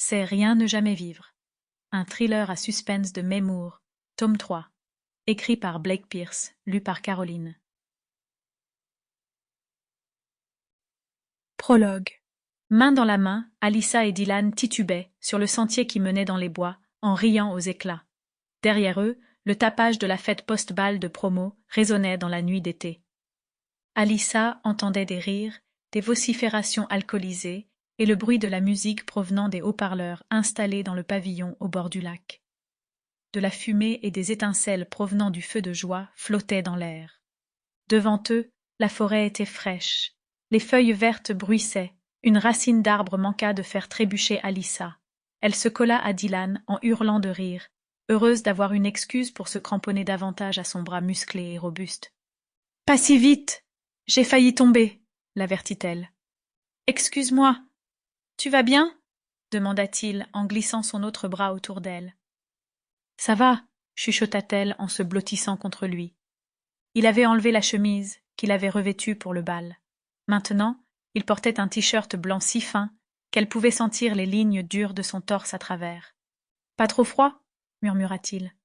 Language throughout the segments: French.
C'est Rien ne jamais vivre, un thriller à suspense de May Moore, tome 3, écrit par Blake Pierce, lu par Caroline. Prologue. Main dans la main, Alyssa et Dylan titubaient sur le sentier qui menait dans les bois, en riant aux éclats. Derrière eux, le tapage de la fête post-bal de promo résonnait dans la nuit d'été. Alyssa entendait des rires, des vociférations alcoolisées et le bruit de la musique provenant des haut-parleurs installés dans le pavillon au bord du lac. De la fumée et des étincelles provenant du feu de joie flottaient dans l'air. Devant eux, la forêt était fraîche. Les feuilles vertes bruissaient. Une racine d'arbre manqua de faire trébucher Alyssa. Elle se colla à Dylan en hurlant de rire, heureuse d'avoir une excuse pour se cramponner davantage à son bras musclé et robuste. « Pas si vite! J'ai failli tomber !» l'avertit-elle. « Excuse-moi. Tu vas bien ?» demanda-t-il en glissant son autre bras autour d'elle. « Ça va » chuchota-t-elle en se blottissant contre lui. Il avait enlevé la chemise qu'il avait revêtue pour le bal. Maintenant, il portait un t-shirt blanc si fin qu'elle pouvait sentir les lignes dures de son torse à travers. « Pas trop froid ?» murmura-t-il.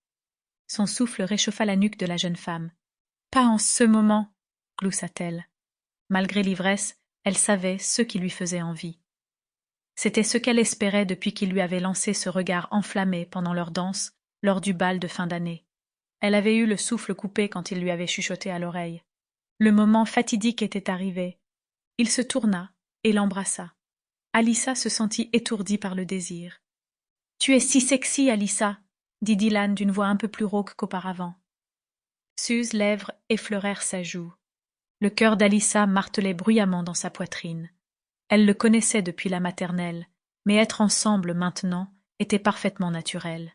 Son souffle réchauffa la nuque de la jeune femme. « Pas en ce moment !» gloussa-t-elle. Malgré l'ivresse, elle savait ce qui lui faisait envie. C'était ce qu'elle espérait depuis qu'il lui avait lancé ce regard enflammé pendant leur danse lors du bal de fin d'année. Elle avait eu le souffle coupé quand il lui avait chuchoté à l'oreille. Le moment fatidique était arrivé. Il se tourna et l'embrassa. Alyssa se sentit étourdie par le désir. « Tu es si sexy, Alyssa !» dit Dylan d'une voix un peu plus rauque qu'auparavant. Ses lèvres effleurèrent sa joue. Le cœur d'Alyssa martelait bruyamment dans sa poitrine. Elle le connaissait depuis la maternelle, mais être ensemble maintenant était parfaitement naturel.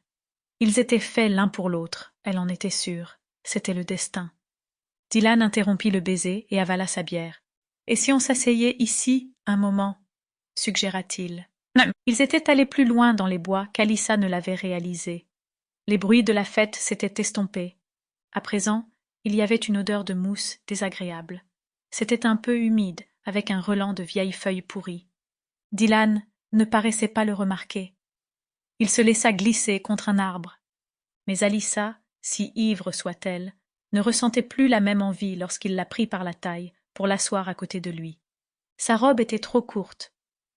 Ils étaient faits l'un pour l'autre, elle en était sûre. C'était le destin. Dylan interrompit le baiser et avala sa bière. « Et si on s'asseyait ici, un moment ?» suggéra-t-il. Ils étaient allés plus loin dans les bois qu'Alyssa ne l'avait réalisé. Les bruits de la fête s'étaient estompés. À présent, il y avait une odeur de mousse désagréable. C'était un peu humide, avec un relent de vieilles feuilles pourries. Dylan ne paraissait pas le remarquer. Il se laissa glisser contre un arbre. Mais Alyssa, si ivre soit-elle, ne ressentait plus la même envie lorsqu'il la prit par la taille pour l'asseoir à côté de lui. Sa robe était trop courte.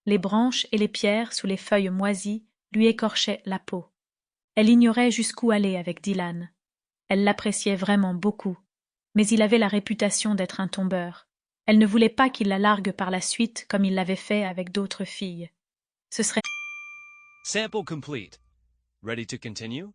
Les branches et les pierres sous les feuilles moisies lui écorchaient la peau. Elle ignorait jusqu'où aller avec Dylan. Elle l'appréciait vraiment beaucoup, mais il avait la réputation d'être un tombeur. Elle ne voulait pas qu'il la largue par la suite comme il l'avait fait avec d'autres filles. Ce serait... Sample complete. Ready to continue?